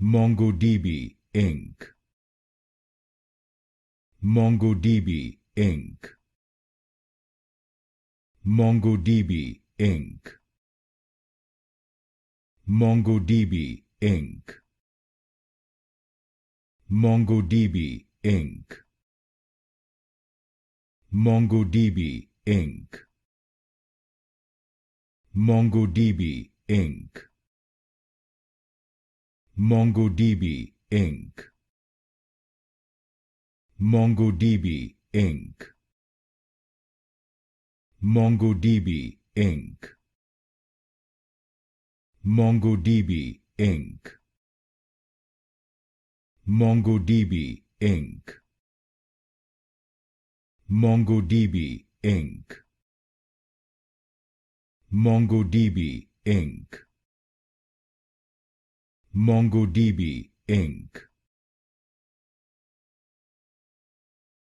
MongoDB Inc. MongoDB Inc. MongoDB Inc. MongoDB Inc. MongoDB Inc. MongoDB Inc. MongoDB Inc. MongoDB Inc. MongoDB Inc. MongoDB Inc. MongoDB Inc. MongoDB Inc. MongoDB Inc. MongoDB Inc. MongoDB Inc.